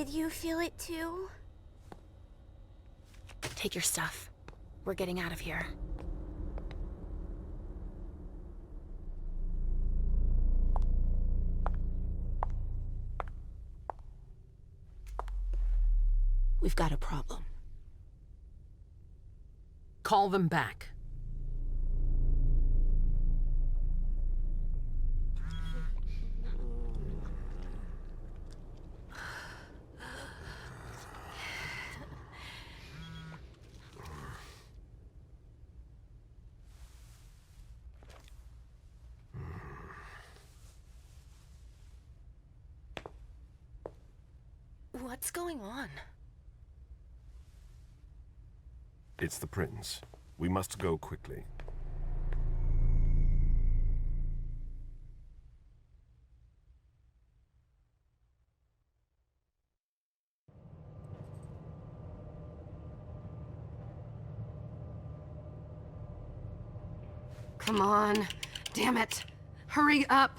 Did you feel it too? Take your stuff. We're getting out of here. We've got a problem. Call them back. What's going on? It's the prince. We must go quickly. Come on. Damn it. Hurry up.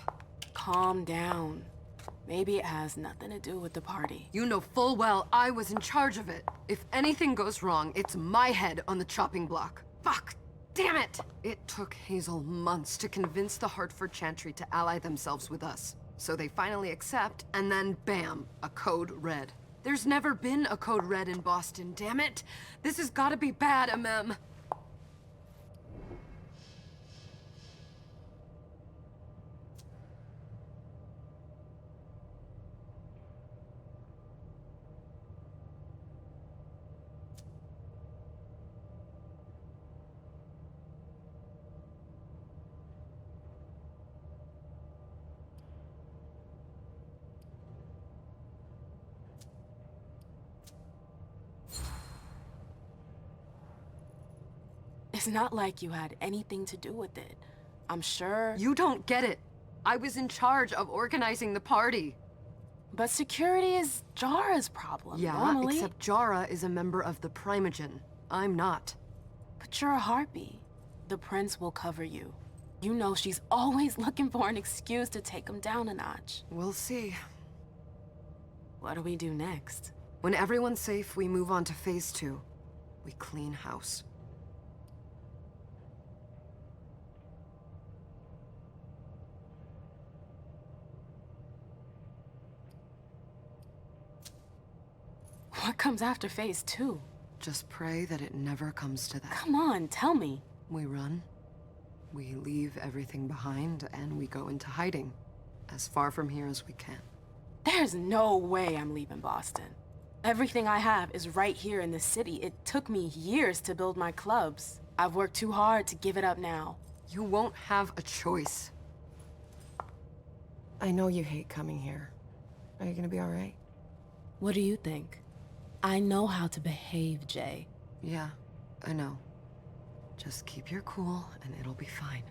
Calm down. Maybe it has nothing to do with the party. You know full well I was in charge of it. If anything goes wrong, it's my head on the chopping block. Fuck! Damn it! It took Hazel months to convince the Hartford Chantry to ally themselves with us. So they finally accept, and then bam, a code red. There's never been a code red in Boston, damn it! This has gotta be bad, MM. It's not like you had anything to do with it. I'm sure... You don't get it. I was in charge of organizing the party. But security is Jara's problem, Yeah, normally. except Jara is a member of the Primogen. I'm not. But you're a harpy. The prince will cover you. You know she's always looking for an excuse to take him down a notch. We'll see. What do we do next? When everyone's safe, we move on to phase 2. We clean house. What comes after phase 2? Just pray that it never comes to that. Come on, tell me. We run. We leave everything behind, and we go into hiding. As far from here as we can. There's no way I'm leaving Boston. Everything I have is right here in the city. It took me years to build my clubs. I've worked too hard to give it up now. You won't have a choice. I know you hate coming here. Are you gonna be all right? What do you think? I know how to behave, Jay. Yeah, I know. Just keep your cool, and it'll be fine.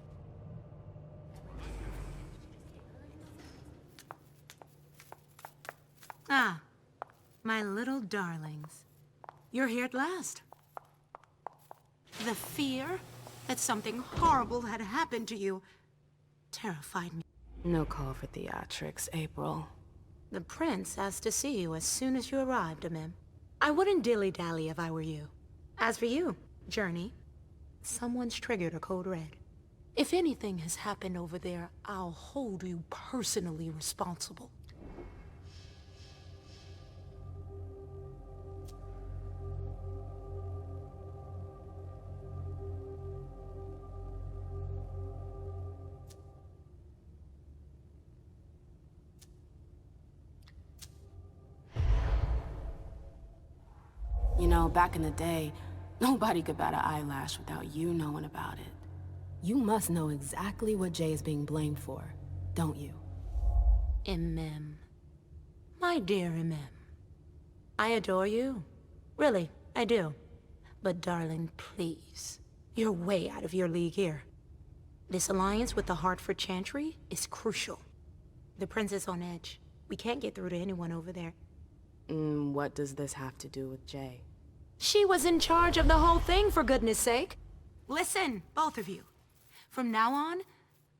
Ah, my little darlings. You're here at last. The fear that something horrible had happened to you terrified me. No call for theatrics, April. The prince asked to see you as soon as you arrived, Amim. I wouldn't dilly-dally if I were you. As for you, Journey, someone's triggered a code red. If anything has happened over there, I'll hold you personally responsible. You know, back in the day, nobody could bat an eyelash without you knowing about it. You must know exactly what Jay is being blamed for, don't you? Imem. My dear Imem. I adore you. Really, I do. But darling, please. You're way out of your league here. This alliance with the Hartford Chantry is crucial. The prince is on edge. We can't get through to anyone over there. What does this have to do with Jay? She was in charge of the whole thing, for goodness sake. Listen, both of you. From now on,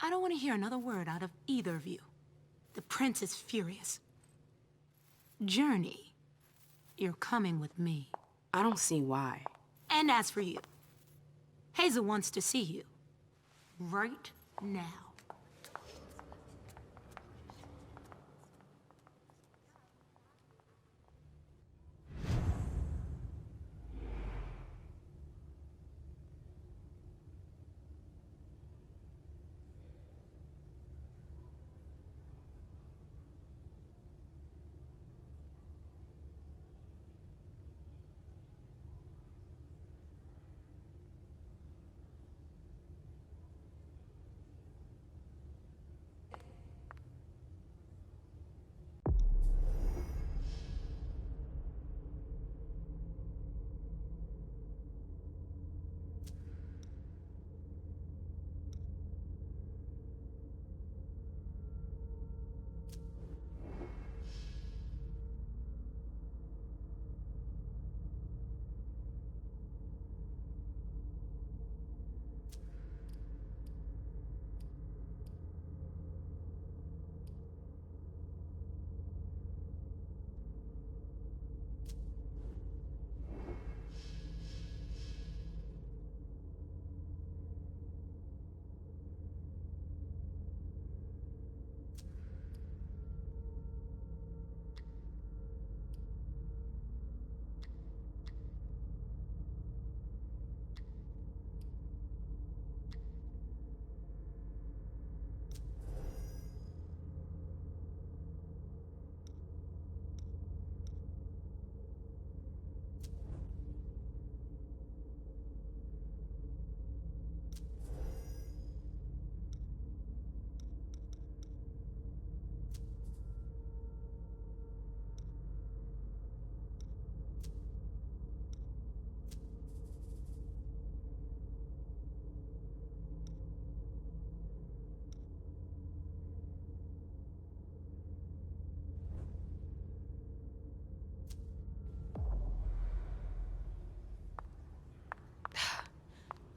I don't want to hear another word out of either of you. The prince is furious. Journey, you're coming with me. I don't see why. And as for you, Hazel wants to see you. Right now.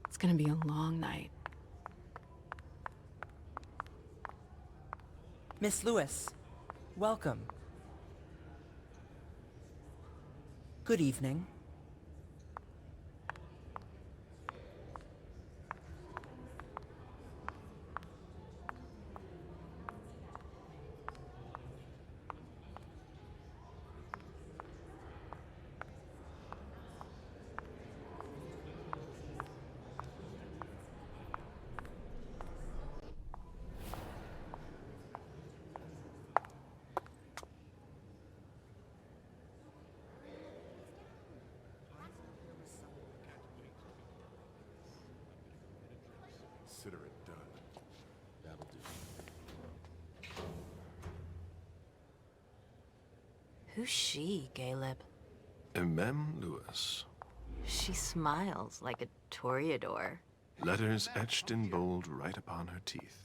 It's gonna be a long night. Miss Lewis, welcome. Good evening. Consider it done. That'll do. Who's she, Caleb? Mem Lewis. She smiles like a toreador. Letters etched in bold right upon her teeth.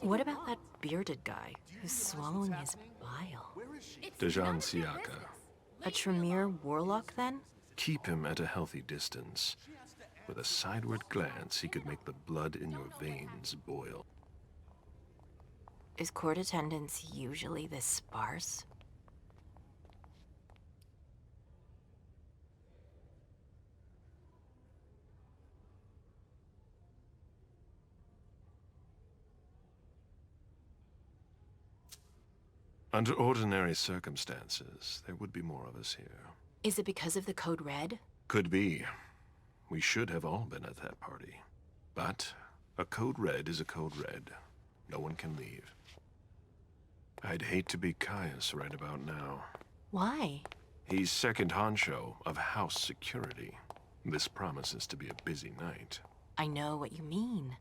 What about that bearded guy who's swallowing his bile? Dejan Siaka. A Tremere warlock, then? Keep him at a healthy distance. With a sideward glance, he could make the blood in your veins boil. Is court attendance usually this sparse? Under ordinary circumstances, there would be more of us here. Is it because of the Code Red? Could be. We should have all been at that party. But a code red is a code red. No one can leave. I'd hate to be Caius right about now. Why? He's second honcho of house security. This promises to be a busy night. I know what you mean.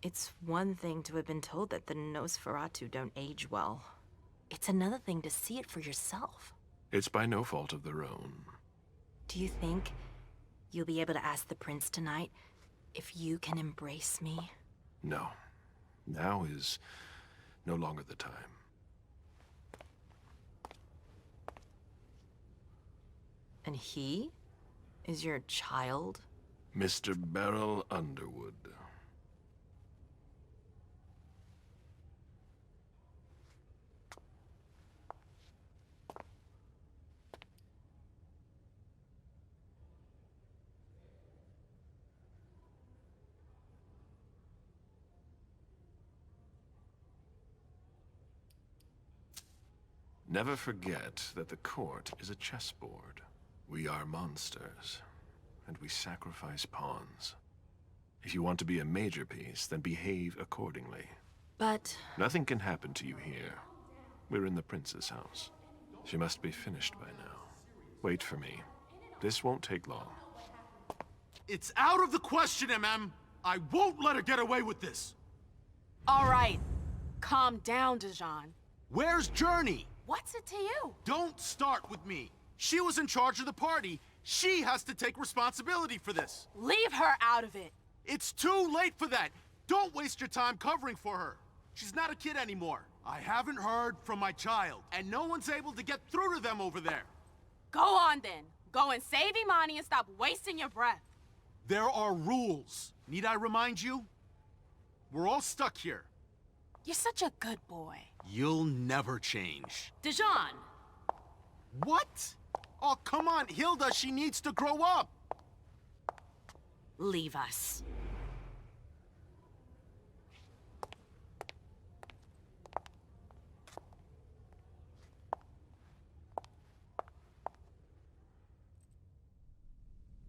It's one thing to have been told that the Nosferatu don't age well. It's another thing to see it for yourself. It's by no fault of their own. Do you think you'll be able to ask the prince tonight if you can embrace me? No. Now is no longer the time. And he is your child? Mr. Beryl Underwood. Never forget that the court is a chessboard. We are monsters, and we sacrifice pawns. If you want to be a major piece, then behave accordingly. But Nothing can happen to you here. We're in the prince's house. She must be finished by now. Wait for me. This won't take long. It's out of the question, MM! I won't let her get away with this! All right. Calm down, Dijon. Where's Journey? What's it to you? Don't start with me. She was in charge of the party. She has to take responsibility for this. Leave her out of it. It's too late for that. Don't waste your time covering for her. She's not a kid anymore. I haven't heard from my child, and no one's able to get through to them over there. Go on then. Go and save Imani and stop wasting your breath. There are rules. Need I remind you? We're all stuck here. You're such a good boy. You'll never change. Dijon! What? Oh, come on, Hilda, she needs to grow up. leave us.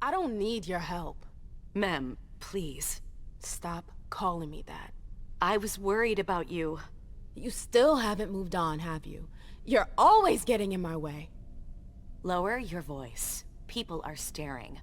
I don't need your help. Mem, please. Stop calling me that. I was worried about you. You still haven't moved on, have you? You're always getting in my way. Lower your voice. People are staring.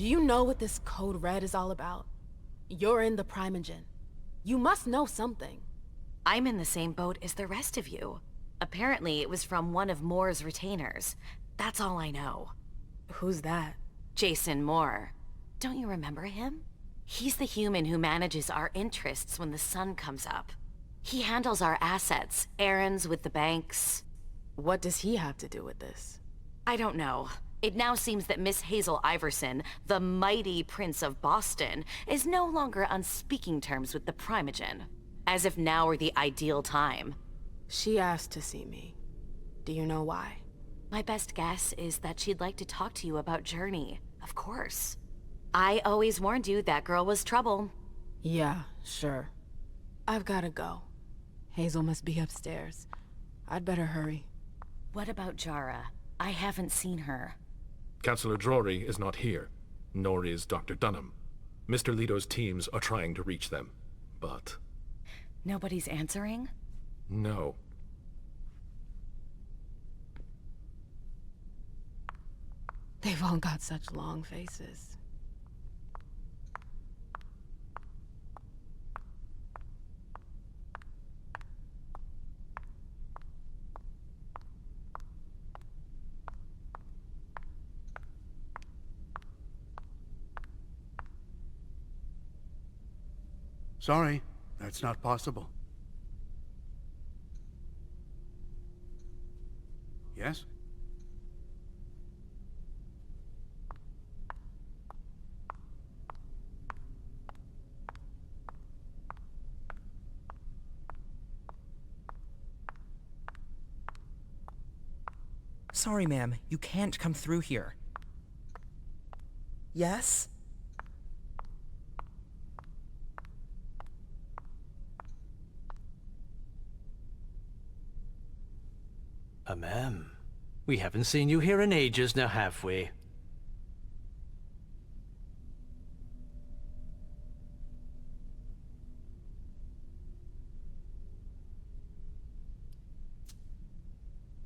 Do you know what this Code Red is all about? You're in the Primogen. You must know something. I'm in the same boat as the rest of you. Apparently, it was from one of Moore's retainers. That's all I know. Who's that? Jason Moore. Don't you remember him? He's the human who manages our interests when the sun comes up. He handles our assets, errands with the banks. What does he have to do with this? I don't know. It now seems that Miss Hazel Iverson, the mighty Prince of Boston, is no longer on speaking terms with the Primogen. As if now were the ideal time. She asked to see me. Do you know why? My best guess is that she'd like to talk to you about Journey, of course. I always warned you that girl was trouble. Yeah, sure. I've gotta go. Hazel must be upstairs. I'd better hurry. What about Jara? I haven't seen her. Councillor Drury is not here, nor is Dr. Dunham. Mr. Leto's teams are trying to reach them, but... Nobody's answering? no. They've all got such long faces. Sorry, that's not possible. Yes? Sorry, ma'am. You can't come through here. Yes? Ma'am, we haven't seen you here in ages now, have we?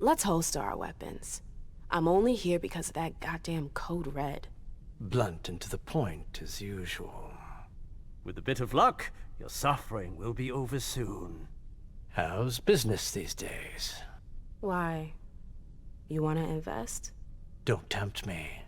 let's holster our weapons. I'm only here because of that goddamn code red. Blunt and to the point, as usual. With a bit of luck, your suffering will be over soon. How's business these days? Why? You want to invest? Don't tempt me.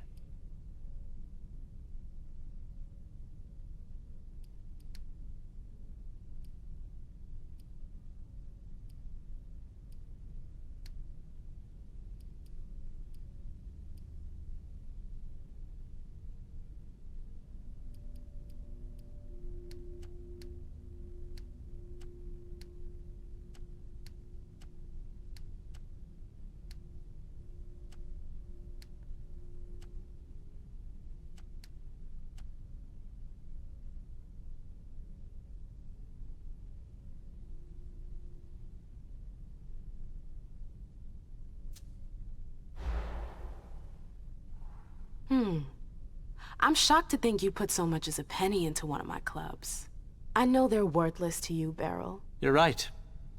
I'm shocked to think you put so much as a penny into one of my clubs. I know they're worthless to you, Beryl. You're right.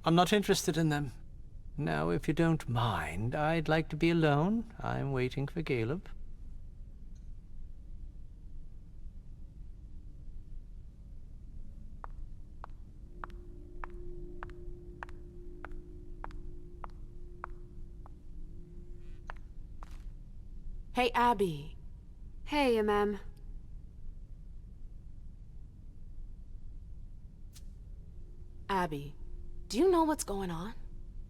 I'm not interested in them. Now, if you don't mind, I'd like to be alone. I'm waiting for Caleb. Hey, Abby. Hey, Mem. Abby, do you know what's going on?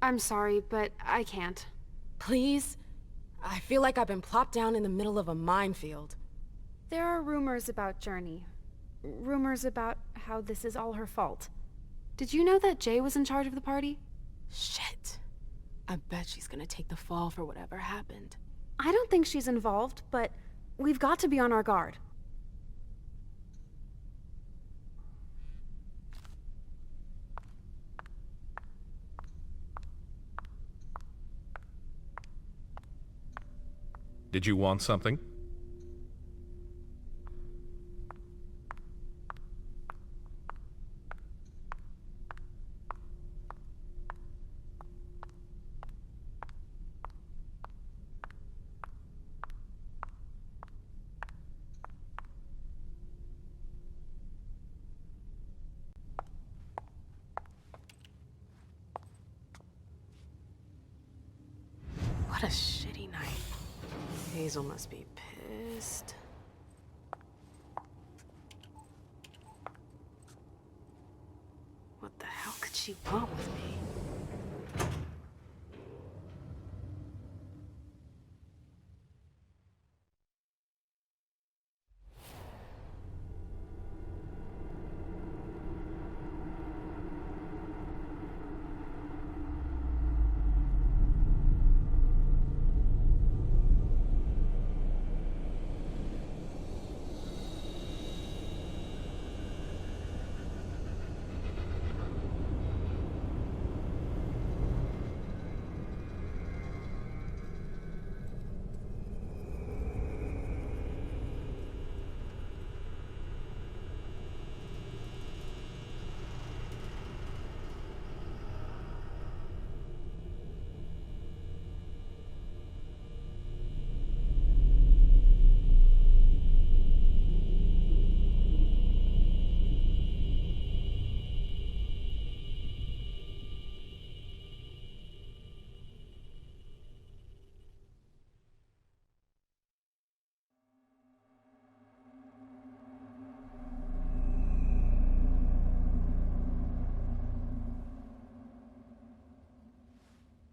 I'm sorry, but I can't. Please? I feel like I've been plopped down in the middle of a minefield. There are rumors about Journey. Rumors about how this is all her fault. Did you know that Jay was in charge of the party? Shit. I bet she's gonna take the fall for whatever happened. I don't think she's involved, but we've got to be on our guard. Did you want something? What a shitty night. Hazel must be pissed. What the hell could she want with me?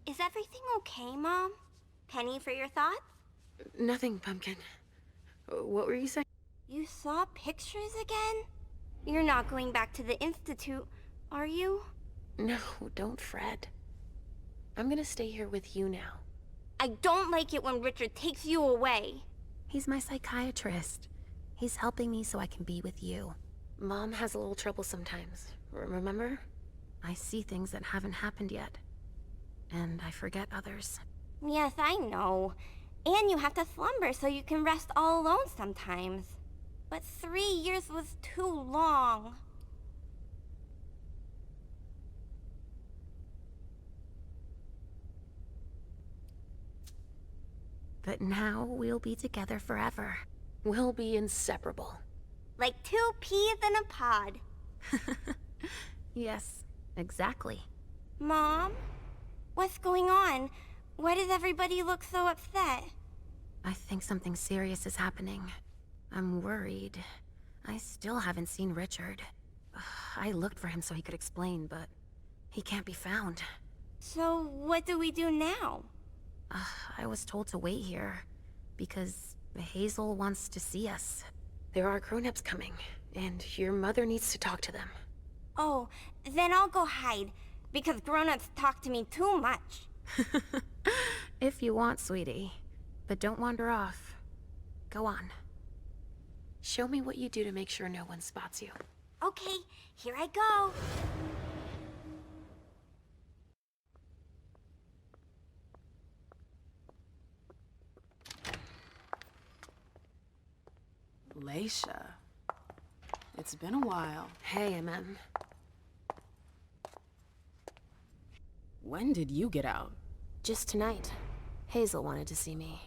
Is everything okay, Mom? Penny for your thoughts? Nothing, Pumpkin. What were you saying? You saw pictures again? You're not going back to the Institute, are you? No, don't fret. I'm gonna stay here with you now. I don't like it when Richard takes you away. He's my psychiatrist. He's helping me so I can be with you. Mom has a little trouble sometimes, remember? I see things that haven't happened yet. And I forget others. Yes, I know. And you have to slumber so you can rest all alone sometimes. But 3 years was too long. But now we'll be together forever. We'll be inseparable. Like 2 peas in a pod. Yes, exactly. Mom? What's going on? Why does everybody look so upset? I think something serious is happening. I'm worried. I still haven't seen Richard. I looked for him so he could explain, but he can't be found. So what do we do now? I was told to wait here, because Hazel wants to see us. There are grown-ups coming, and your mother needs to talk to them. Oh, then I'll go hide, because grown-ups talk to me too much. If you want, sweetie. But don't wander off. Go on. Show me what you do to make sure no one spots you. Okay, here I go. Leisha. It's been a while. Hey, MM. When did you get out? Just tonight. Hazel wanted to see me.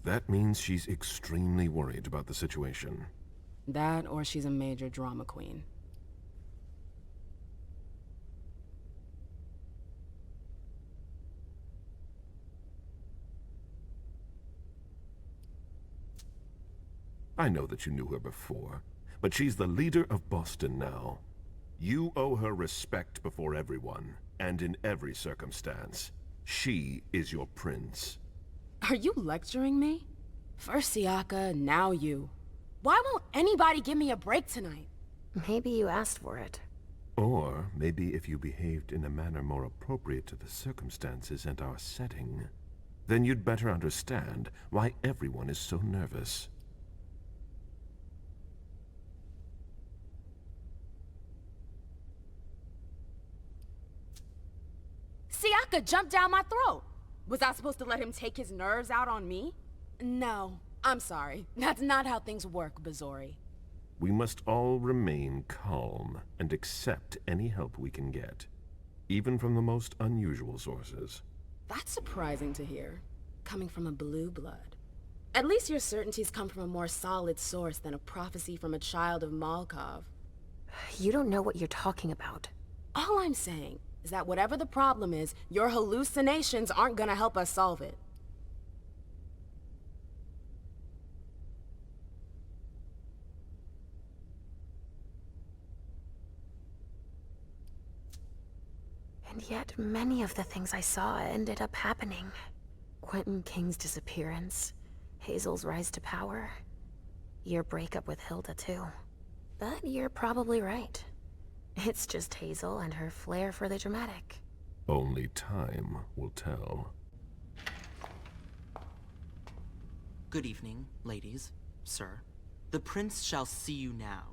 That means she's extremely worried about the situation. That, or she's a major drama queen. I know that you knew her before, but she's the leader of Boston now. You owe her respect before everyone, and in every circumstance. She is your prince. Are you lecturing me? First Siaka, now you. Why won't anybody give me a break tonight? Maybe you asked for it. Or maybe if you behaved in a manner more appropriate to the circumstances and our setting, then you'd better understand why everyone is so nervous. Siaka jumped down my throat. Was I supposed to let him take his nerves out on me? No, I'm sorry. That's not how things work, Bazori. We must all remain calm and accept any help we can get, even from the most unusual sources. That's surprising to hear, coming from a blue blood. At least your certainties come from a more solid source than a prophecy from a child of Malkov. You don't know what you're talking about. All I'm saying is that whatever the problem is, your hallucinations aren't gonna help us solve it. And yet, many of the things I saw ended up happening. Quentin King's disappearance, Hazel's rise to power, your breakup with Hilda, too. But you're probably right. It's just Hazel and her flair for the dramatic. Only time will tell. Good evening, ladies, sir. The prince shall see you now.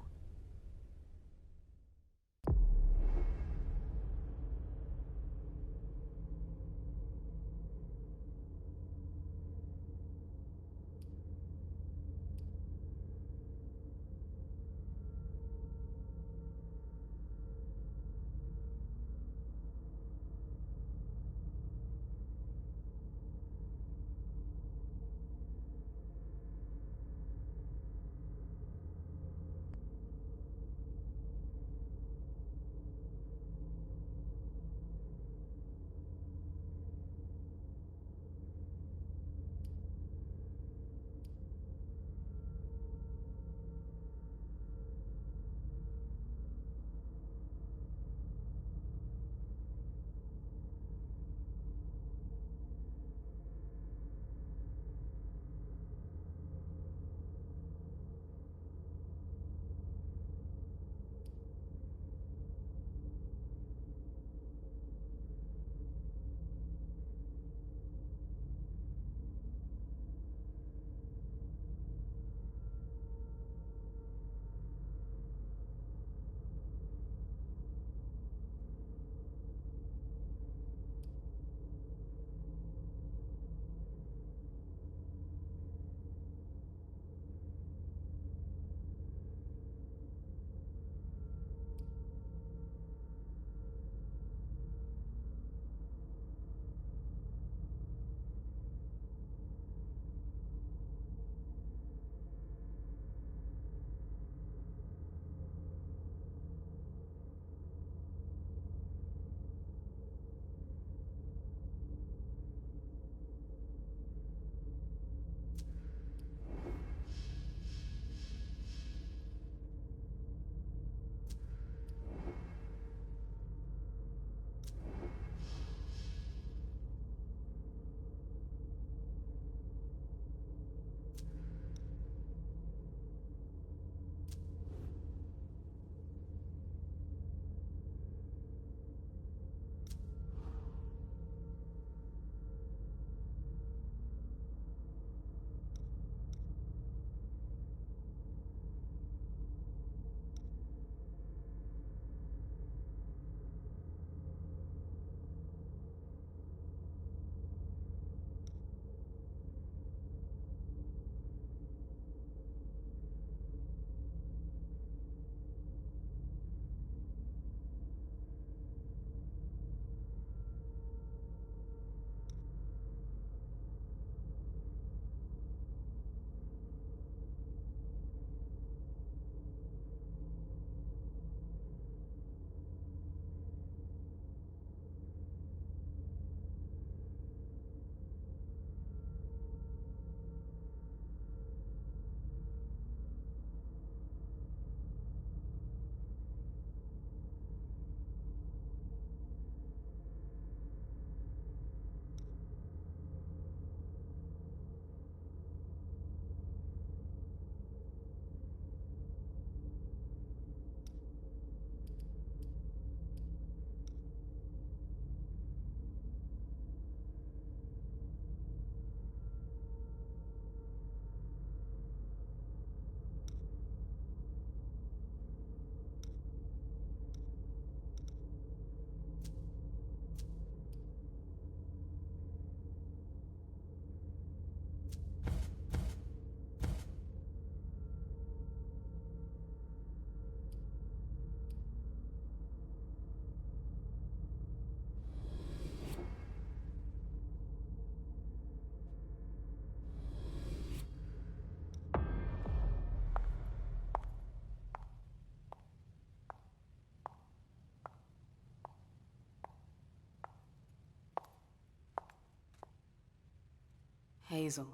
Hazel.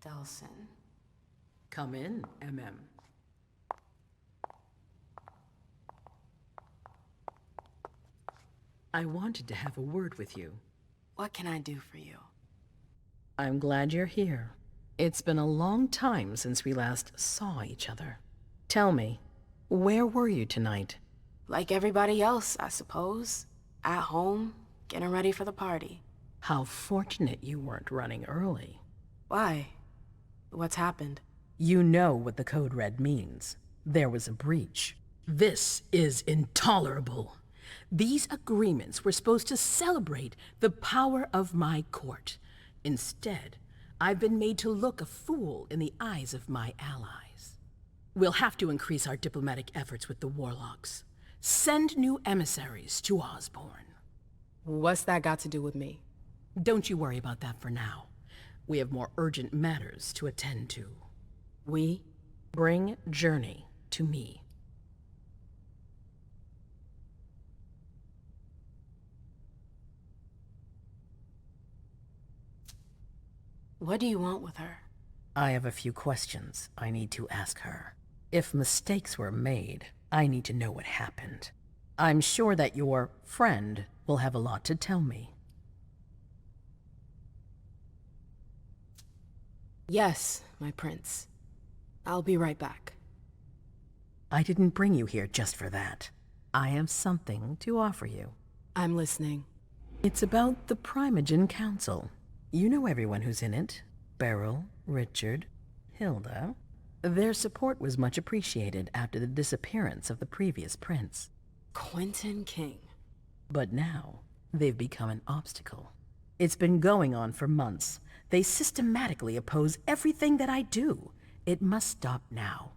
Delsin. Come in, MM. I wanted to have a word with you. What can I do for you? I'm glad you're here. It's been a long time since we last saw each other. Tell me, where were you tonight? Like everybody else, I suppose. At home, getting ready for the party. How fortunate you weren't running early. Why? What's happened? You know what the Code Red means. There was a breach. This is intolerable. These agreements were supposed to celebrate the power of my court. Instead, I've been made to look a fool in the eyes of my allies. We'll have to increase our diplomatic efforts with the warlocks. Send new emissaries to Osborne. What's that got to do with me? Don't you worry about that for now. We have more urgent matters to attend to. We? Bring Journey to me. What do you want with her? I have a few questions I need to ask her. If mistakes were made, I need to know what happened. I'm sure that your friend will have a lot to tell me. Yes, my prince. I'll be right back. I didn't bring you here just for that. I have something to offer you. I'm listening. It's about the Primogen Council. You know everyone who's in it. Beryl, Richard, Hilda. Their support was much appreciated after the disappearance of the previous prince. Quentin King. But now, they've become an obstacle. It's been going on for months. They systematically oppose everything that I do. It must stop now.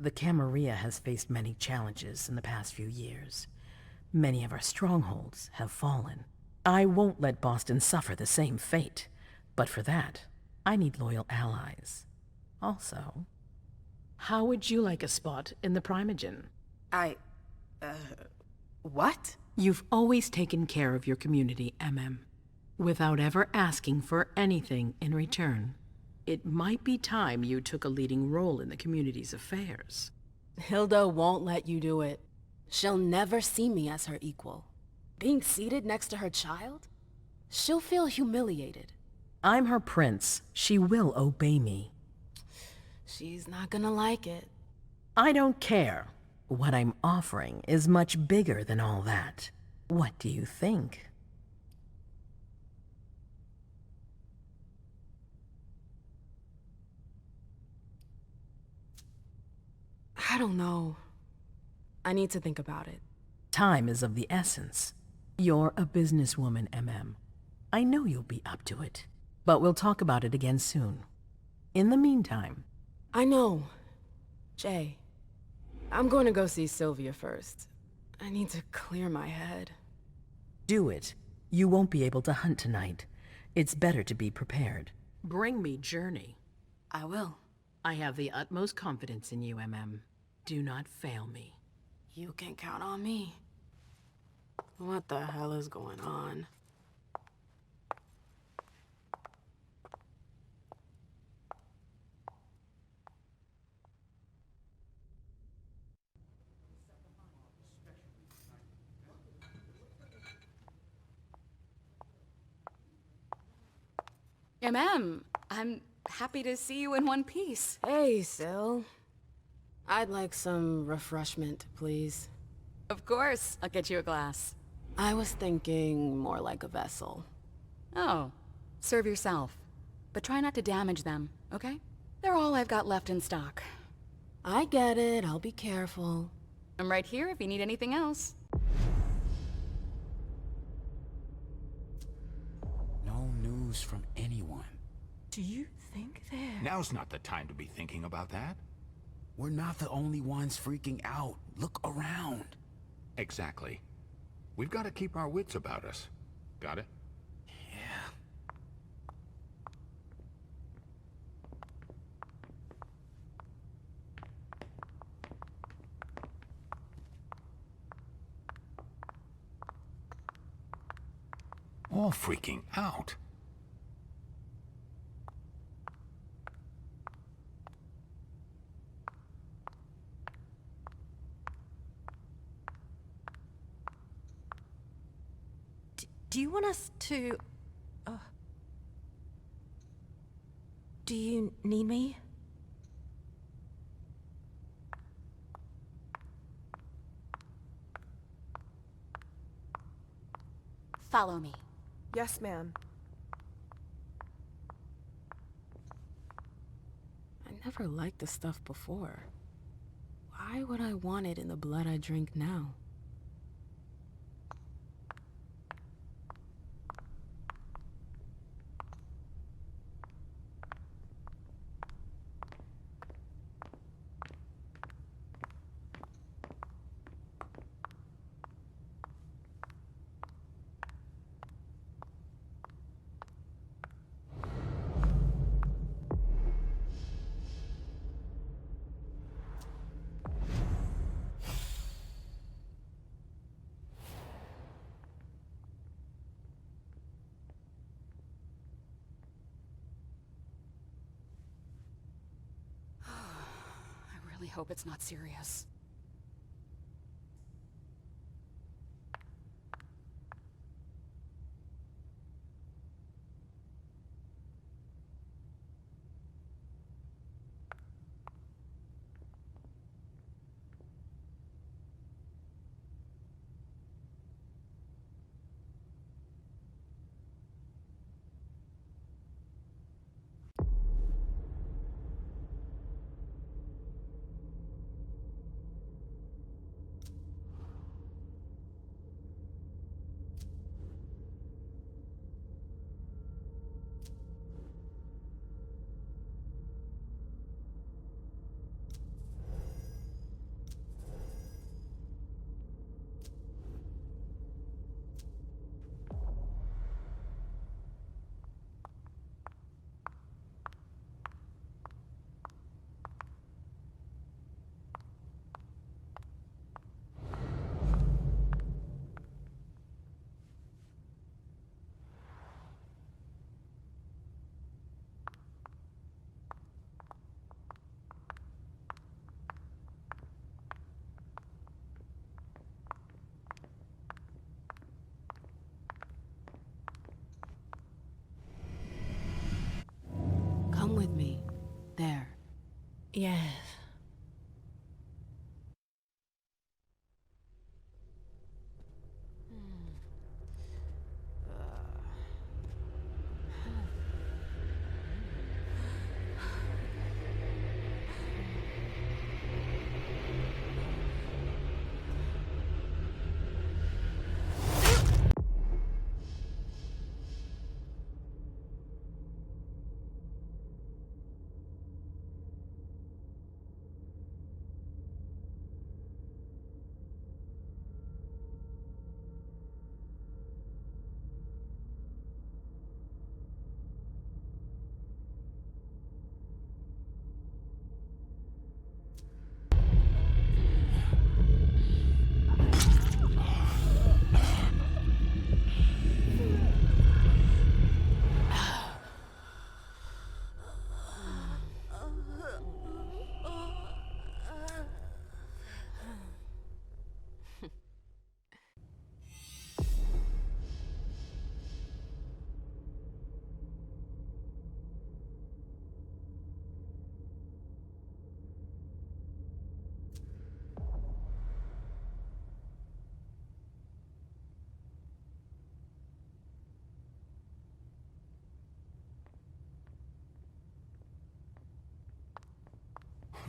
The Camarilla has faced many challenges in the past few years. Many of our strongholds have fallen. I won't let Boston suffer the same fate, but for that, I need loyal allies. Also, how would you like a spot in the Primogen? What? You've always taken care of your community, MM, without ever asking for anything in return. It might be time you took a leading role in the community's affairs. Hilda won't let you do it. She'll never see me as her equal. Being seated next to her child? She'll feel humiliated. I'm her prince. She will obey me. She's not gonna like it. I don't care. What I'm offering is much bigger than all that. What do you think? I don't know. I need to think about it. Time is of the essence. You're a businesswoman, MM. I know you'll be up to it. But we'll talk about it again soon. In the meantime... I know. Jay. I'm going to go see Sylvia first. I need to clear my head. Do it. You won't be able to hunt tonight. It's better to be prepared. Bring me Journey. I will. I have the utmost confidence in you, MM. Do not fail me. You can count on me. What the hell is going on? I'm happy to see you in one piece. Hey, Syl. I'd like some refreshment, please. Of course, I'll get you a glass. I was thinking more like a vessel. Oh, serve yourself. But try not to damage them, okay? They're all I've got left in stock. I get it, I'll be careful. I'm right here if you need anything else. No news from anyone. Do you think they're... Now's not the time to be thinking about that. We're not the only ones freaking out. Look around. Exactly. We've got to keep our wits about us. Got it? Yeah. all freaking out. Do you want us to... Do you need me? Follow me. Yes, ma'am. I never liked this stuff before. Why would I want it in the blood I drink now? I really hope it's not serious. Come with me. There. Yes.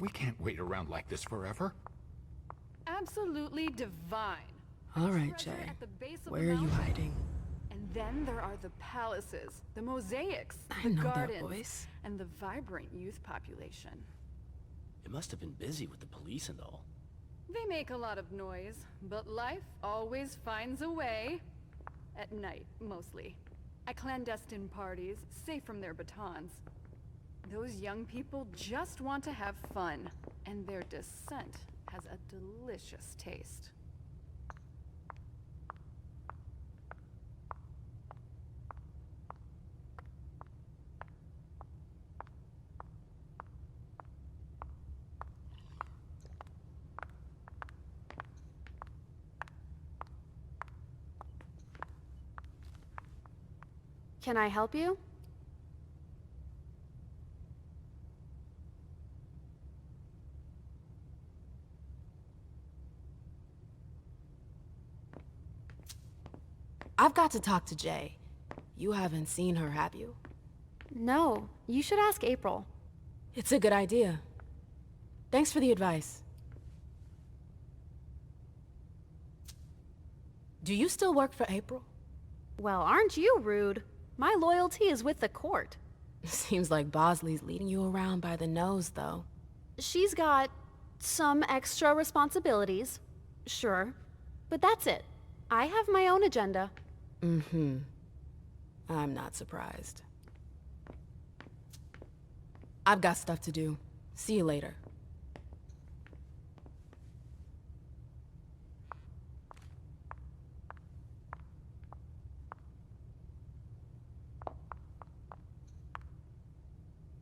We can't wait around like this forever. Absolutely divine. All right, Jay. Where are you hiding? And then there are the palaces, the mosaics, I the know that gardens, voice. and the vibrant youth population. It must have been busy with the police and all. They make a lot of noise, but life always finds a way. At night, mostly. At clandestine parties, safe from their batons. Those young people just want to have fun, and their dissent has a delicious taste. Can I help you? I've got to talk to Jay. You haven't seen her, have you? No, you should ask April. It's a good idea. Thanks for the advice. Do you still work for April? Well, aren't you rude? My loyalty is with the court. Seems like Bosley's leading you around by the nose, though. She's got some extra responsibilities, sure, but that's it. I have my own agenda. Mm-hmm. I'm not surprised. I've got stuff to do. See you later.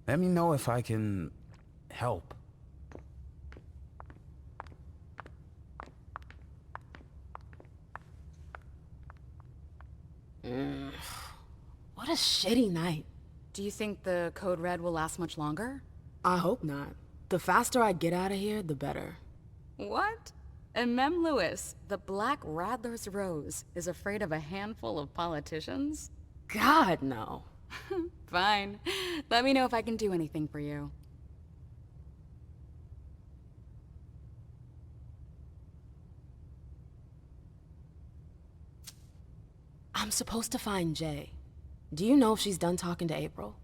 Let me know if I can help. What a shitty night. Do you think the Code Red will last much longer? I hope not. The faster I get out of here, the better. What? And Mem Lewis, the Black Rattler's Rose, is afraid of a handful of politicians? God, no. Fine. Let me know if I can do anything for you. I'm supposed to find Jay. Do you know if she's done talking to April?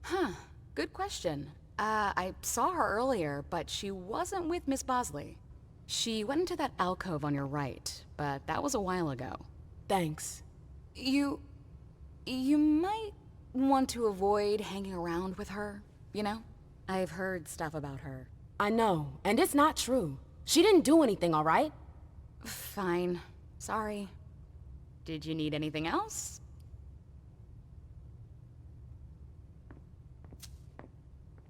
Huh. Good question. I saw her earlier, but she wasn't with Miss Bosley. She went into that alcove on your right, but that was a while ago. Thanks. You might want to avoid hanging around with her, you know? I've heard stuff about her. I know, and it's not true. She didn't do anything, all right? Fine. Sorry. Did you need anything else?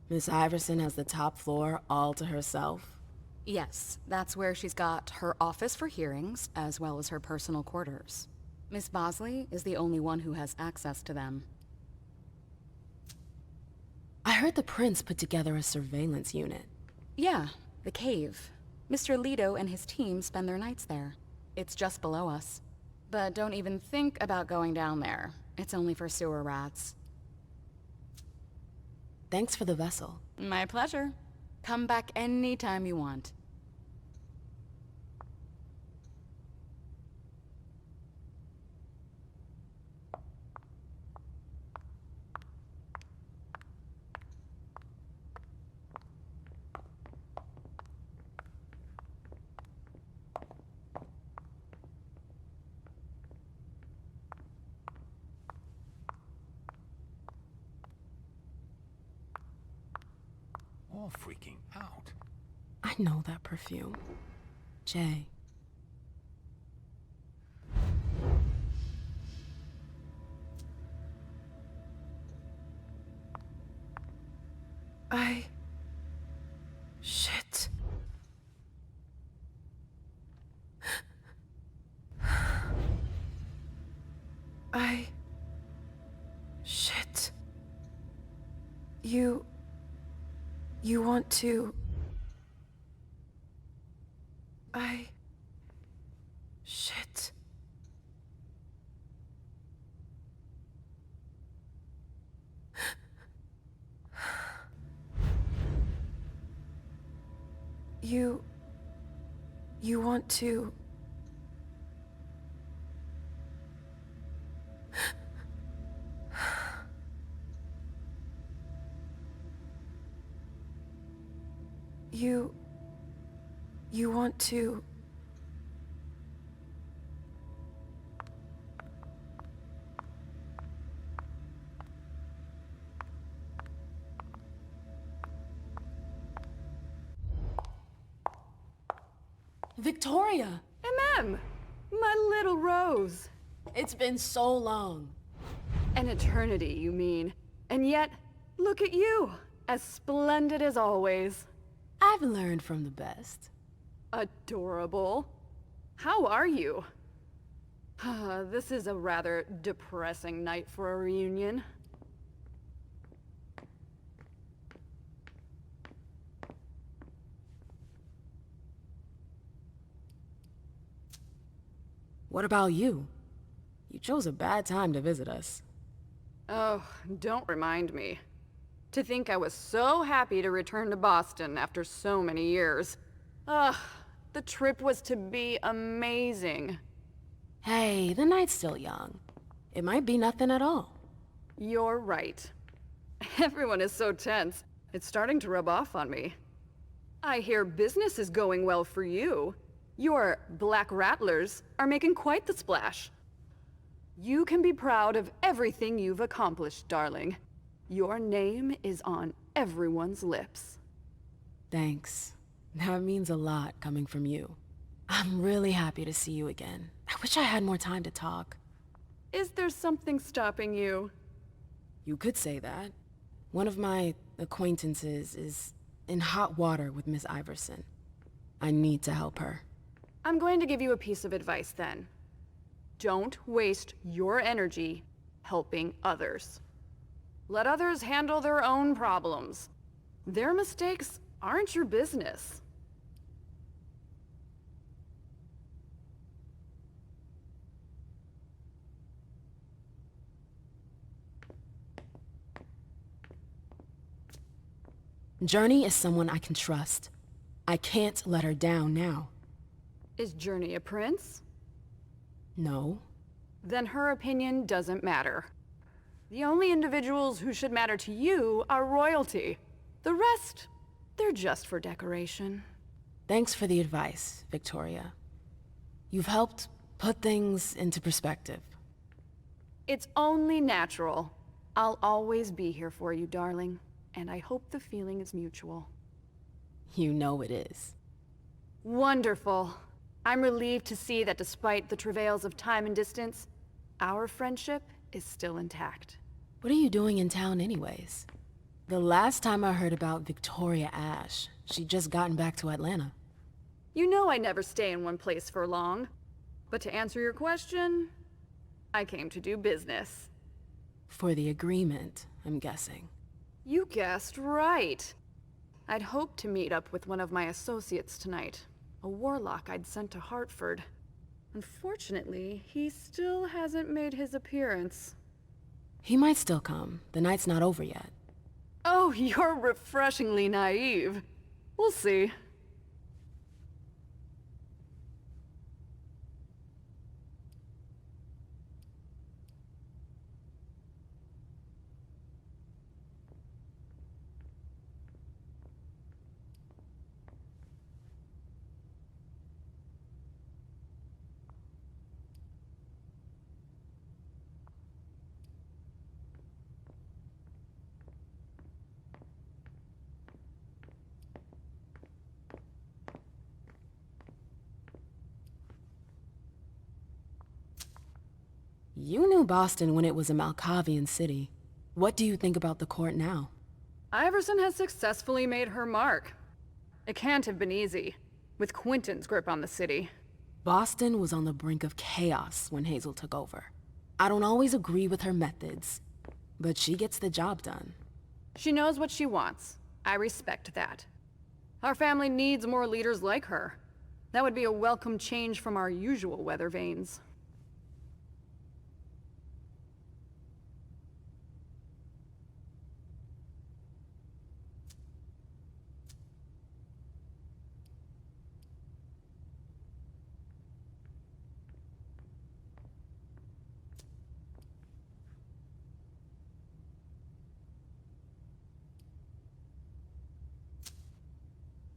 Miss Iverson has the top floor all to herself? Yes, that's where she's got her office for hearings, as well as her personal quarters. Miss Bosley is the only one who has access to them. I heard the prince put together a surveillance unit. Yeah, the cave. Mr. Leto and his team spend their nights there. It's just below us. But don't even think about going down there. It's only for sewer rats. Thanks for the vessel. My pleasure. Come back anytime you want. All freaking out. I know that perfume. Jay. Shit. Shit. You want to... Shit. You want to... You want to... Victoria! MM! My little Rose! It's been so long. An eternity, you mean. And yet, look at you! As splendid as always. I've learned from the best. Adorable. How are you? This is a rather depressing night for a reunion. What about you? You chose a bad time to visit us. Oh, don't remind me. To think I was so happy to return to Boston after so many years. Ugh, the trip was to be amazing. Hey, the night's still young. It might be nothing at all. You're right. Everyone is so tense. It's starting to rub off on me. I hear business is going well for you. Your Black Rattlers are making quite the splash. You can be proud of everything you've accomplished, darling. Your name is on everyone's lips. Thanks. That means a lot coming from you. I'm really happy to see you again. I wish I had more time to talk. Is there something stopping you? You could say that. One of my acquaintances is in hot water with Miss Iverson. I need to help her. I'm going to give you a piece of advice then. Don't waste your energy helping others. Let others handle their own problems. Their mistakes aren't your business. Journey is someone I can trust. I can't let her down now. Is Journey a prince? No. Then her opinion doesn't matter. The only individuals who should matter to you are royalty. The rest, they're just for decoration. Thanks for the advice, Victoria. You've helped put things into perspective. It's only natural. I'll always be here for you, darling. And I hope the feeling is mutual. You know it is. Wonderful. I'm relieved to see that despite the travails of time and distance, our friendship is still intact. What are you doing in town anyways? The last time I heard about Victoria Ash, she'd just gotten back to Atlanta. You know I never stay in one place for long. But to answer your question, I came to do business. For the agreement, I'm guessing. You guessed right. I'd hoped to meet up with one of my associates tonight, a warlock I'd sent to Hartford. Unfortunately, he still hasn't made his appearance. He might still come. The night's not over yet. Oh, you're refreshingly naive. We'll see. You knew Boston when it was a Malkavian city. What do you think about the court now? Iverson has successfully made her mark. It can't have been easy, with Quentin's grip on the city. Boston was on the brink of chaos when Hazel took over. I don't always agree with her methods, but she gets the job done. She knows what she wants. I respect that. Our family needs more leaders like her. That would be a welcome change from our usual weather vanes.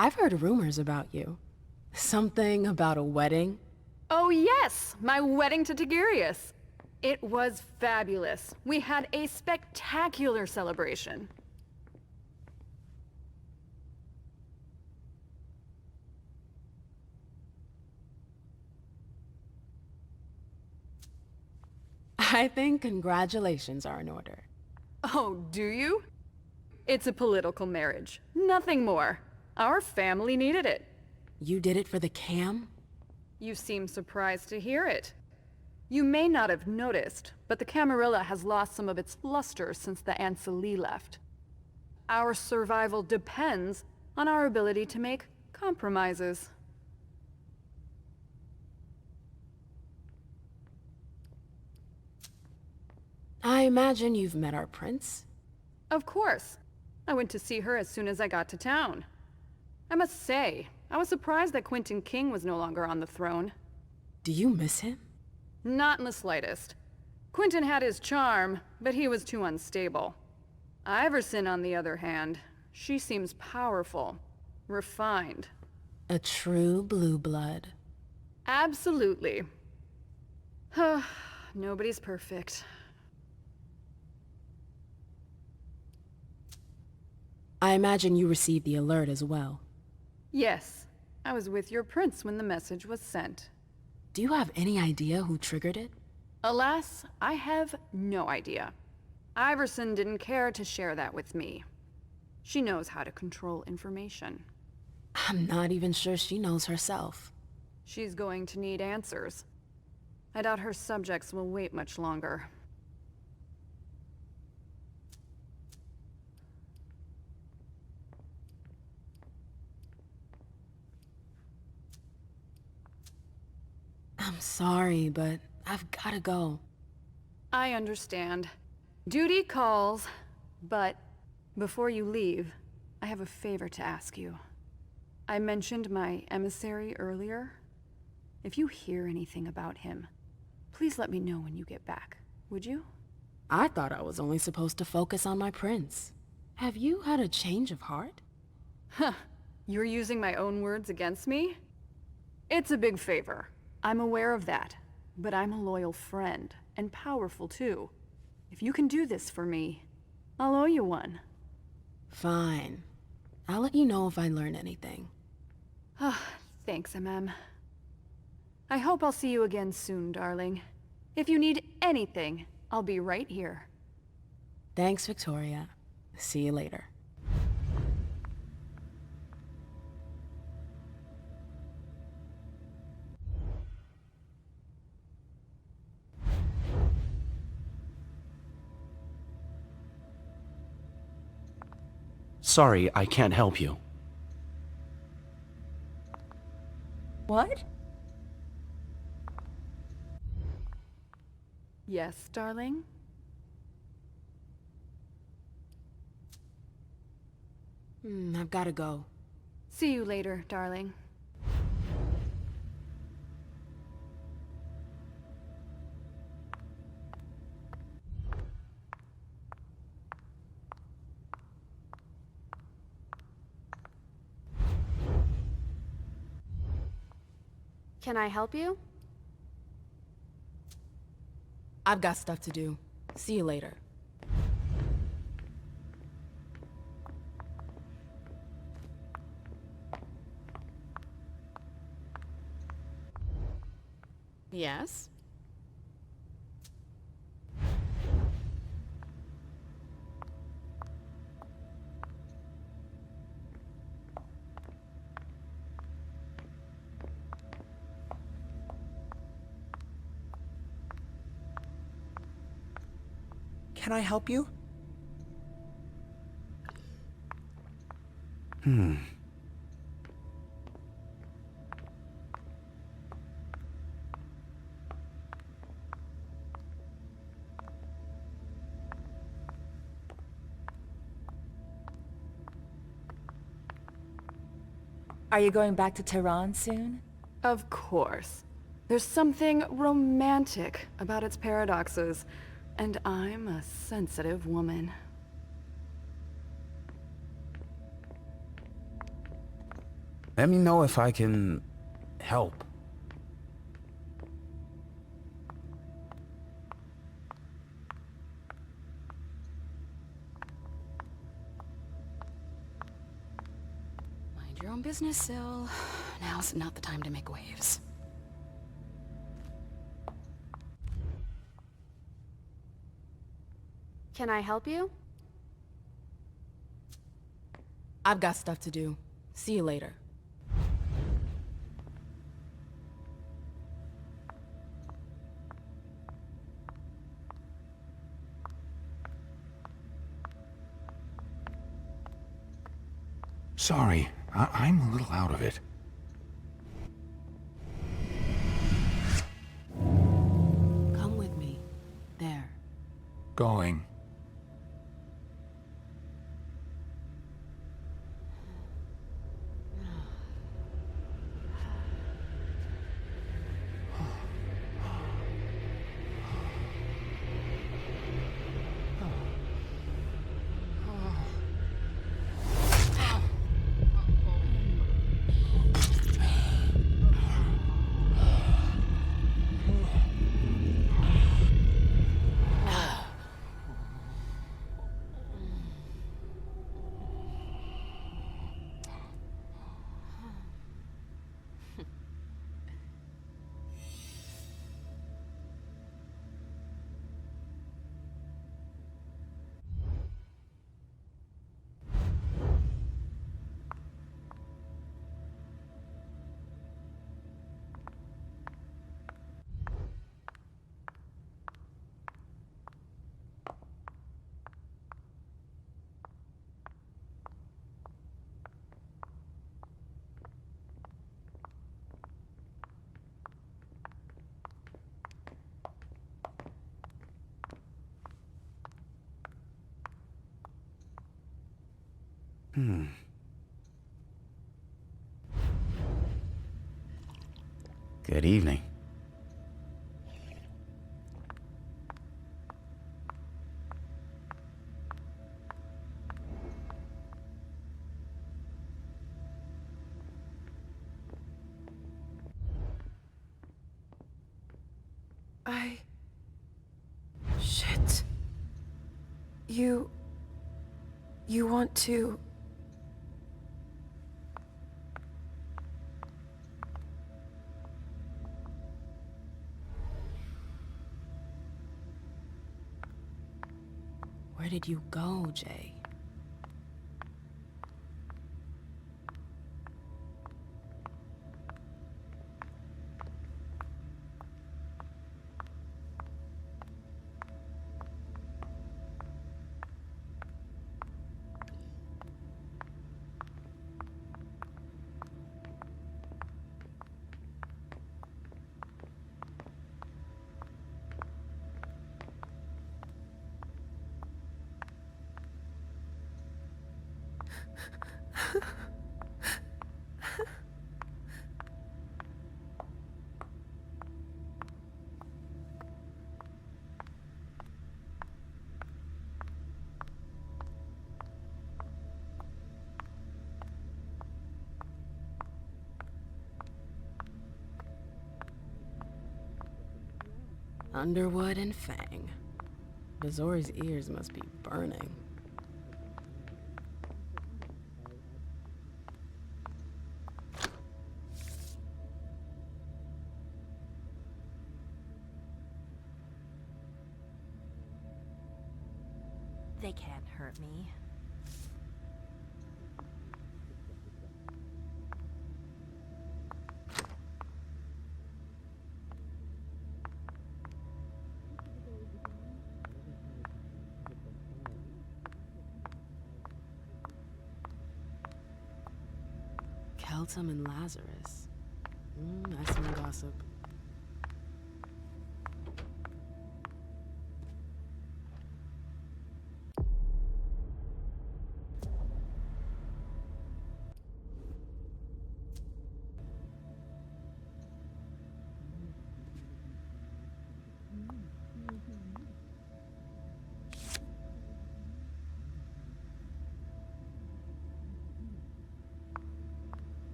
I've heard rumors about you. Something about a wedding? Oh yes, my wedding to Tigurius. It was fabulous. We had a spectacular celebration. I think congratulations are in order. Oh, do you? It's a political marriage. Nothing more. Our family needed it. You did it for the cam? You seem surprised to hear it. You may not have noticed, but the Camarilla has lost some of its luster since the Ancili left. Our survival depends on our ability to make compromises. I imagine you've met our prince? Of course. I went to see her as soon as I got to town. I must say, I was surprised that Quentin King was no longer on the throne. Do you miss him? Not in the slightest. Quentin had his charm, but he was too unstable. Iverson, on the other hand, she seems powerful, refined. A true blue blood. Absolutely. Nobody's perfect. I imagine you received the alert as well. Yes, I was with your prince when the message was sent. Do you have any idea who triggered it? Alas, I have no idea. Iverson didn't care to share that with me. She knows how to control information. I'm not even sure she knows herself. She's going to need answers. I doubt her subjects will wait much longer. I'm sorry, but I've gotta go. I understand. Duty calls, but before you leave, I have a favor to ask you. I mentioned my emissary earlier. If you hear anything about him, please let me know when you get back, would you? I thought I was only supposed to focus on my prince. Have you had a change of heart? Huh. You're using my own words against me? It's a big favor. I'm aware of that, but I'm a loyal friend, and powerful too. If you can do this for me, I'll owe you one. Fine. I'll let you know if I learn anything. Thanks, MM. I hope I'll see you again soon, darling. If you need anything, I'll be right here. Thanks, Victoria. See you later. Sorry, I can't help you. What? Yes, darling? I've gotta go. See you later, darling. Can I help you? I've got stuff to do. See you later. Yes? Can I help you? Are you going back to Tehran soon? Of course. There's something romantic about its paradoxes, and I'm a sensitive woman. Let me know if I can help. Mind your own business, Syl. Now's not the time to make waves. Can I help you? I've got stuff to do. See you later. Sorry, I'm a little out of it. Come with me. There. Going. Good evening. Shit. You want to... Where did you go, Jay? Underwood and Fang. Bazori's ears must be burning. They can't hurt me. Keltum and Lazarus. That's some gossip.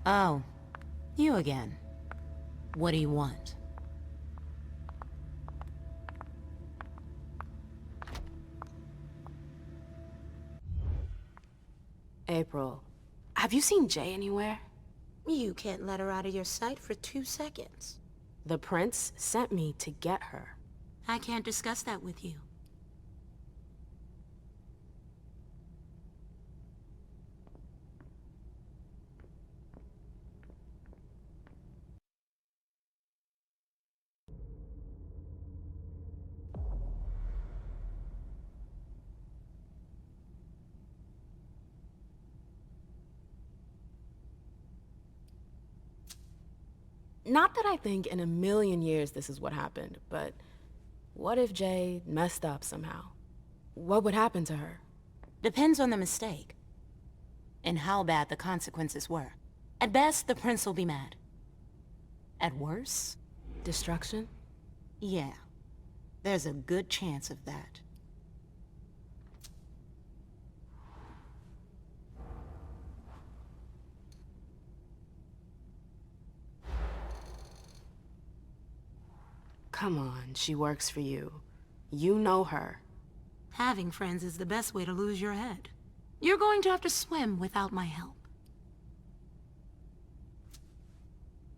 Oh, you again. What do you want? April, have you seen Jay anywhere? You can't let her out of your sight for 2 seconds. The prince sent me to get her. I can't discuss that with you. Not that I think in a million years this is what happened, but what if Jay messed up somehow? What would happen to her? Depends on the mistake. And how bad the consequences were. At best, the prince will be mad. At worst? Destruction? Yeah. There's a good chance of that. Come on, she works for you. You know her. Having friends is the best way to lose your head. You're going to have to swim without my help.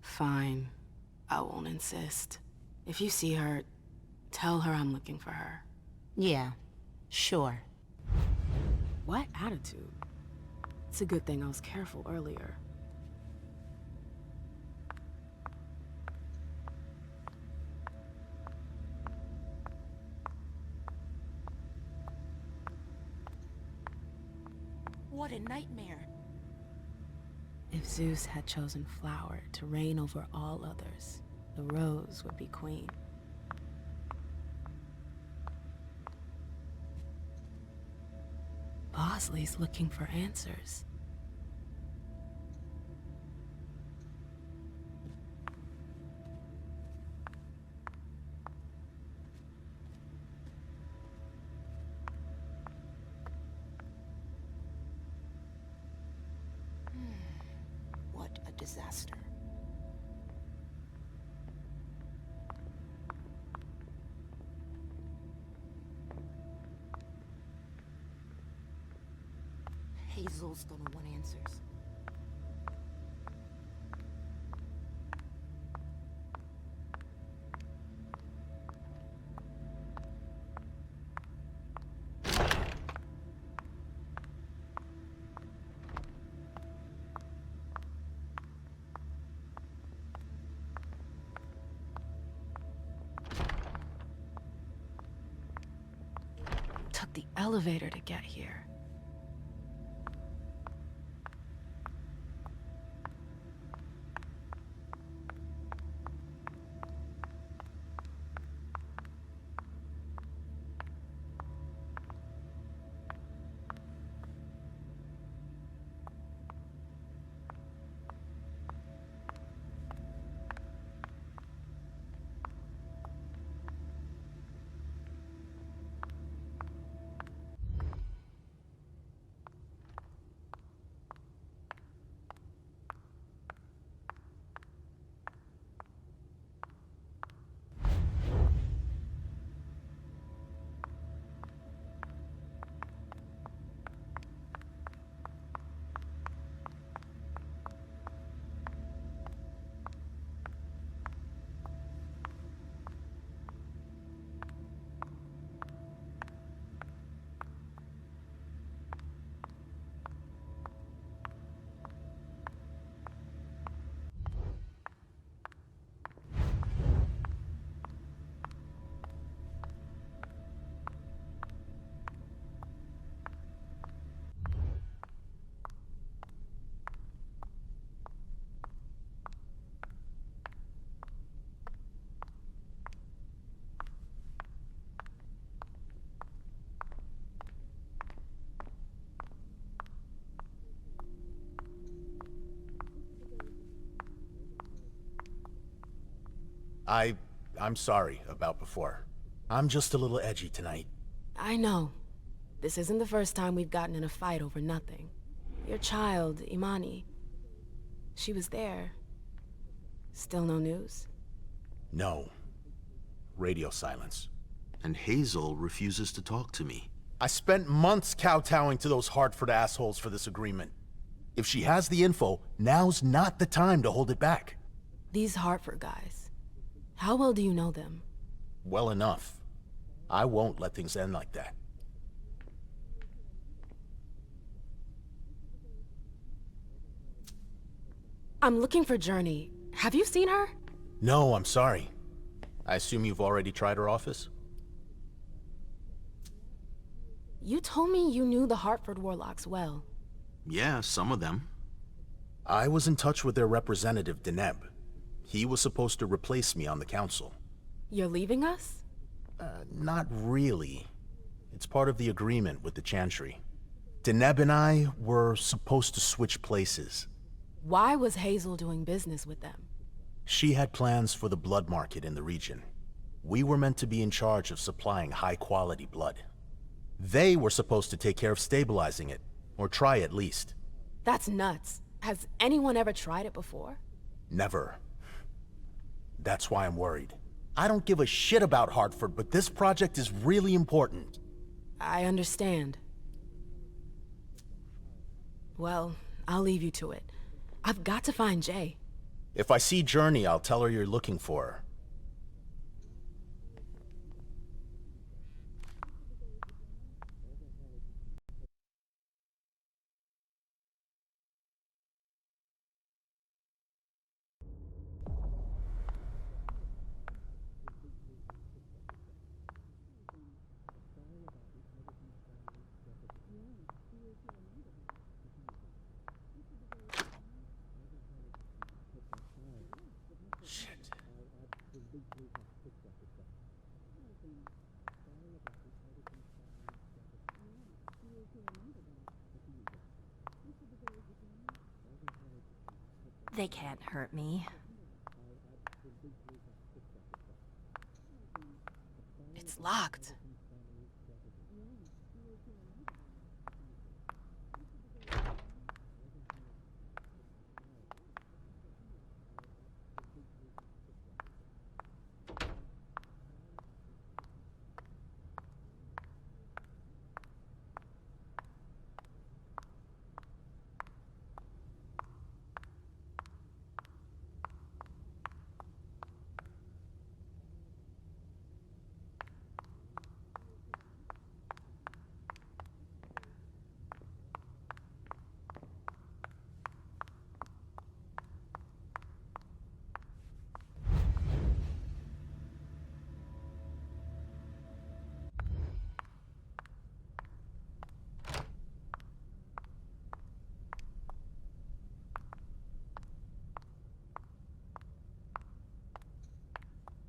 Fine. I won't insist. If you see her, tell her I'm looking for her. Yeah, sure. What attitude? It's a good thing I was careful earlier. What a nightmare. If Zeus had chosen Flower to reign over all others, the rose would be queen. Bosley's looking for answers. What a disaster. Hazel's gonna want answers. Took the elevator to get here. I'm sorry about before. I'm just a little edgy tonight. I know. This isn't the first time we've gotten in a fight over nothing. Your child, Imani. She was there. Still no news? No. Radio silence. And Hazel refuses to talk to me. I spent months kowtowing to those Hartford assholes for this agreement. If she has the info, now's not the time to hold it back. These Hartford guys, how well do you know them? Well enough. I won't let things end like that. I'm looking for Journey. Have you seen her? No, I'm sorry. I assume you've already tried her office? You told me you knew the Hartford Warlocks well. Yeah, some of them. I was in touch with their representative, Deneb. He was supposed to replace me on the council. You're leaving us? Not really. It's part of the agreement with the Chantry. Deneb and I were supposed to switch places. Why was Hazel doing business with them? She had plans for the blood market in the region. We were meant to be in charge of supplying high-quality blood. They were supposed to take care of stabilizing it, or try at least. That's nuts. Has anyone ever tried it before? Never. That's why I'm worried. I don't give a shit about Hartford, but this project is really important. I understand. Well, I'll leave you to it. I've got to find Jay. If I see Journey, I'll tell her you're looking for her. They can't hurt me. It's locked.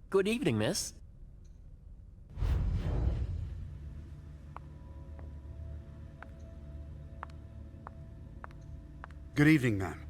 Good evening, miss. Good evening, ma'am.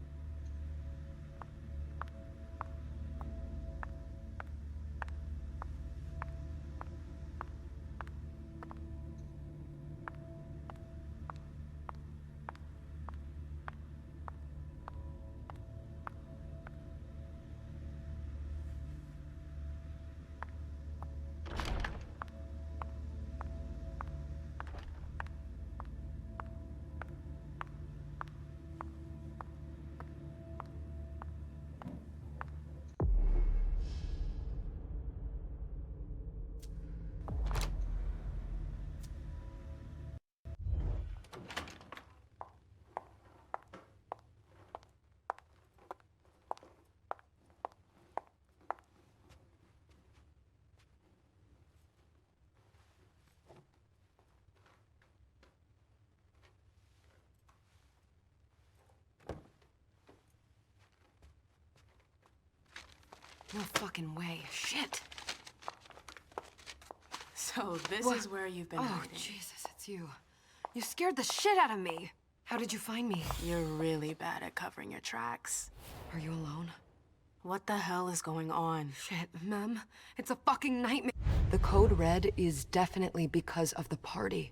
No fucking way. Shit. So this What? is where you've been Oh, hiding. Jesus, it's you. You scared the shit out of me. How did you find me? You're really bad at covering your tracks. Are you alone? What the hell is going on? Shit, Mem. It's a fucking nightmare. The code red is definitely because of the party.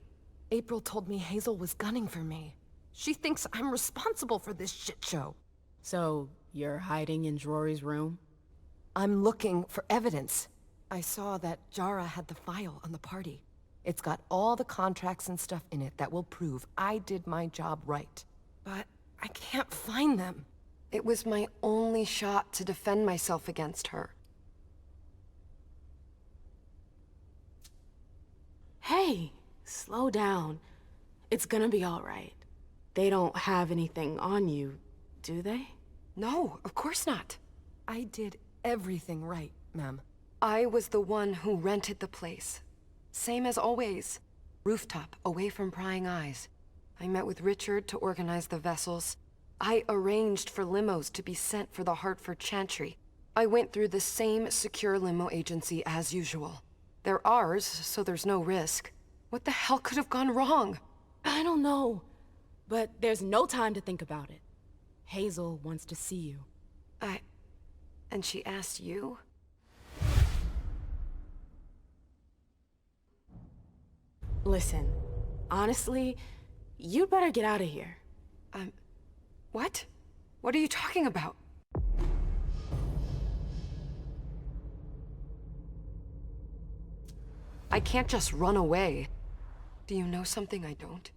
April told me Hazel was gunning for me. She thinks I'm responsible for this shit show. So, you're hiding in Drury's room? I'm looking for evidence. I saw that Jara had the file on the party. It's got all the contracts and stuff in it that will prove I did my job right. But I can't find them. It was my only shot to defend myself against her. Hey, slow down. It's gonna be all right. They don't have anything on you, do they? No, of course not. I did everything right, ma'am. I was the one who rented the place. Same as always. Rooftop, away from prying eyes. I met with Richard to organize the vessels. I arranged for limos to be sent for the Hartford Chantry. I went through the same secure limo agency as usual. They're ours, so there's no risk. What the hell could have gone wrong? I don't know, but there's no time to think about it. Hazel wants to see you. And she asked you? Listen, honestly, you'd better get out of here. What? What are you talking about? I can't just run away. Do you know something I don't?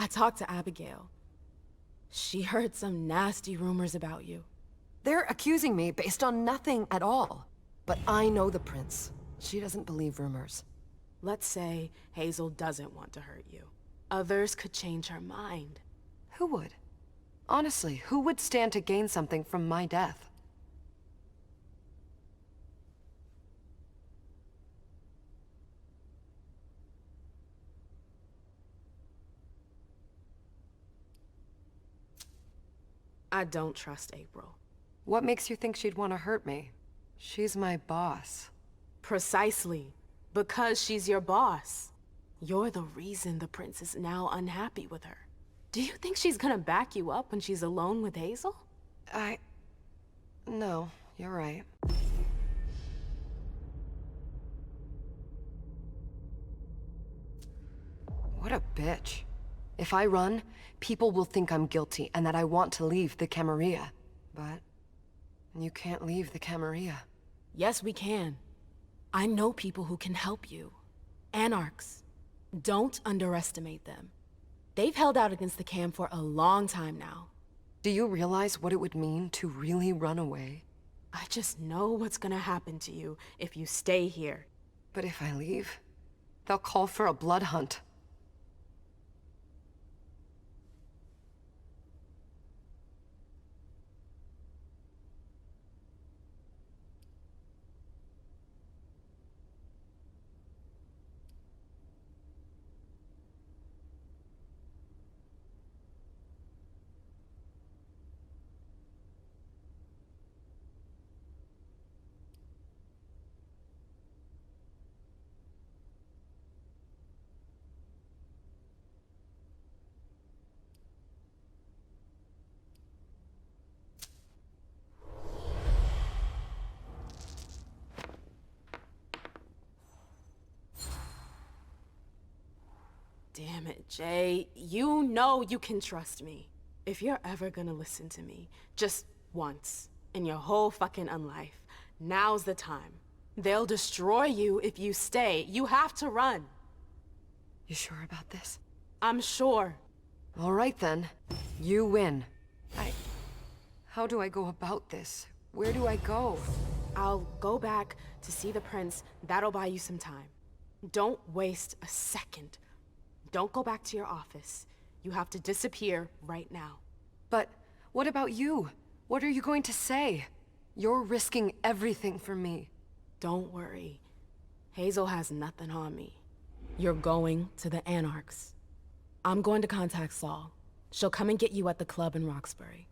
I talked to Abigail. She heard some nasty rumors about you. They're accusing me based on nothing at all. But I know the prince. She doesn't believe rumors. Let's say Hazel doesn't want to hurt you. Others could change her mind. Who would? Honestly, who would stand to gain something from my death? I don't trust April. What makes you think she'd want to hurt me? She's my boss. Precisely. Because she's your boss. You're the reason the prince is now unhappy with her. Do you think she's gonna back you up when she's alone with Hazel? No, you're right. What a bitch. If I run, people will think I'm guilty and that I want to leave the Camarilla. But you can't leave the Camarilla. Yes, we can. I know people who can help you. Anarchs. Don't underestimate them. They've held out against the Cam for a long time now. Do you realize what it would mean to really run away? I just know what's gonna happen to you if you stay here. But if I leave, they'll call for a blood hunt. Damn it, Jay. You know you can trust me. If you're ever gonna listen to me, just once, in your whole fucking unlife, now's the time. They'll destroy you if you stay. You have to run. You sure about this? I'm sure. All right then. You win. How do I go about this? Where do I go? I'll go back to see the prince. That'll buy you some time. Don't waste a second. Don't go back to your office. You have to disappear right now. But what about you? What are you going to say? You're risking everything for me. Don't worry. Hazel has nothing on me. You're going to the Anarchs. I'm going to contact Saul. She'll come and get you at the club in Roxbury.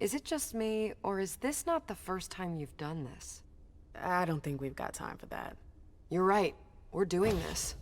Is it just me, or is this not the first time you've done this? I don't think we've got time for that. You're right. We're doing this.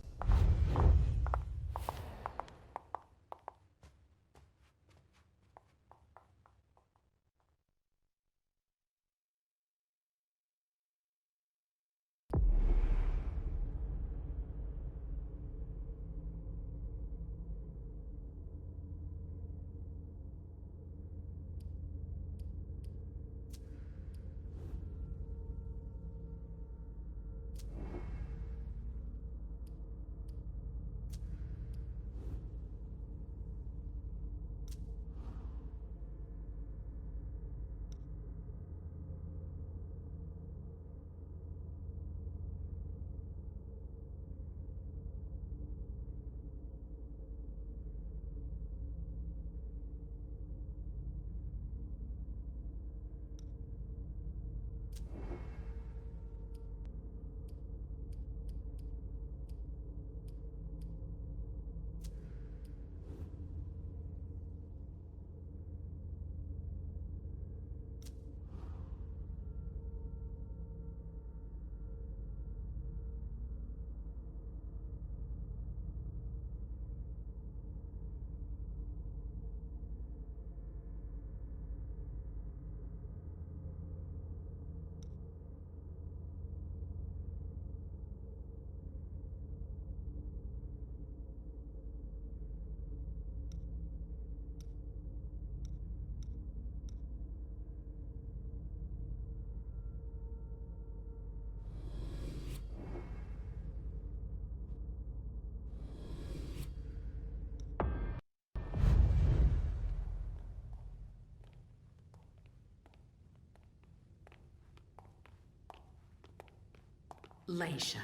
Leisha,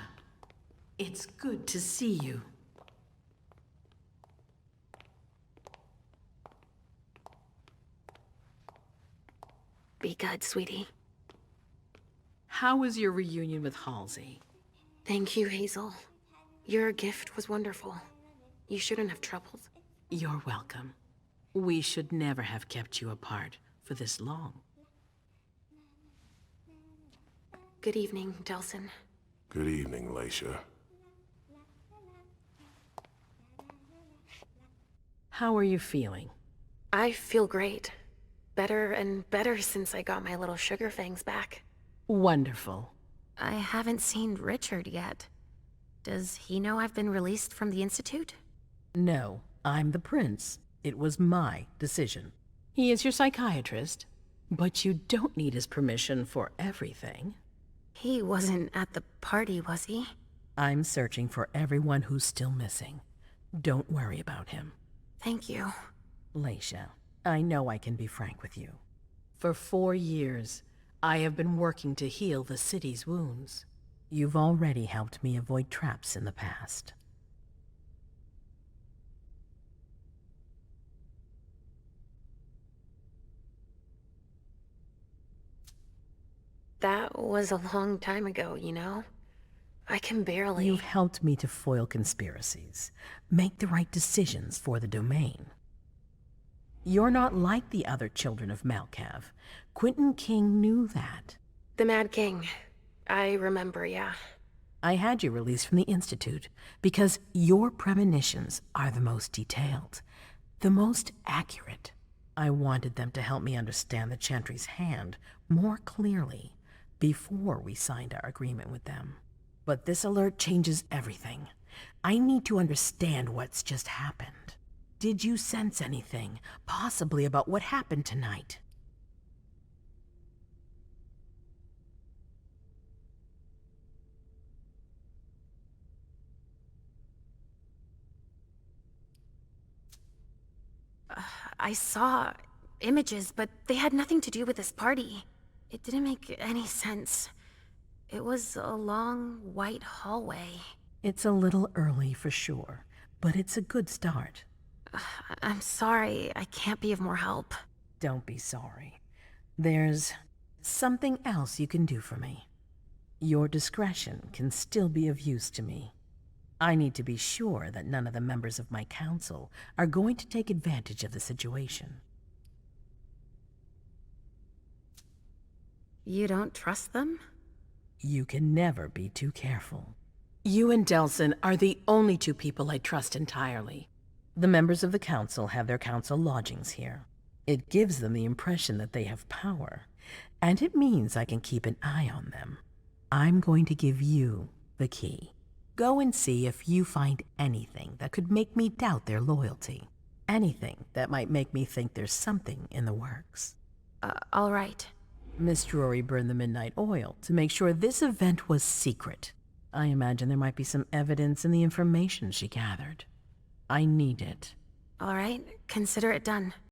it's good to see you. Be good, sweetie. How was your reunion with Halsey? Thank you, Hazel. Your gift was wonderful. You shouldn't have troubled. You're welcome. We should never have kept you apart for this long. Good evening, Delsin. Good evening, Leisha. How are you feeling? I feel great. Better and better since I got my little sugar fangs back. Wonderful. I haven't seen Richard yet. Does he know I've been released from the Institute? No, I'm the prince. It was my decision. He is your psychiatrist, but you don't need his permission for everything. He wasn't at the party, was he? I'm searching for everyone who's still missing. Don't worry about him. Thank you. Leisha, I know I can be frank with you. For 4 years, I have been working to heal the city's wounds. You've already helped me avoid traps in the past. That was a long time ago, you know? I can barely... You've helped me to foil conspiracies, make the right decisions for the domain. You're not like the other children of Malkav. Quentin King knew that. The Mad King. I remember, yeah. I had you released from the Institute because your premonitions are the most detailed, the most accurate. I wanted them to help me understand the Chantry's hand more clearly before we signed our agreement with them. But this alert changes everything. I need to understand what's just happened. Did you sense anything, possibly about what happened tonight? I saw images, but they had nothing to do with this party. It didn't make any sense. It was a long, white hallway. It's a little early for sure, but it's a good start. I'm sorry, I can't be of more help. Don't be sorry. There's something else you can do for me. Your discretion can still be of use to me. I need to be sure that none of the members of my council are going to take advantage of the situation. You don't trust them? You can never be too careful. You and Delsin are the only two people I trust entirely. The members of the council have their council lodgings here. It gives them the impression that they have power, and it means I can keep an eye on them. I'm going to give you the key. Go and see if you find anything that could make me doubt their loyalty. Anything that might make me think there's something in the works. All right. Miss Drury burned the midnight oil to make sure this event was secret. I imagine there might be some evidence in the information she gathered. I need it. All right, consider it done.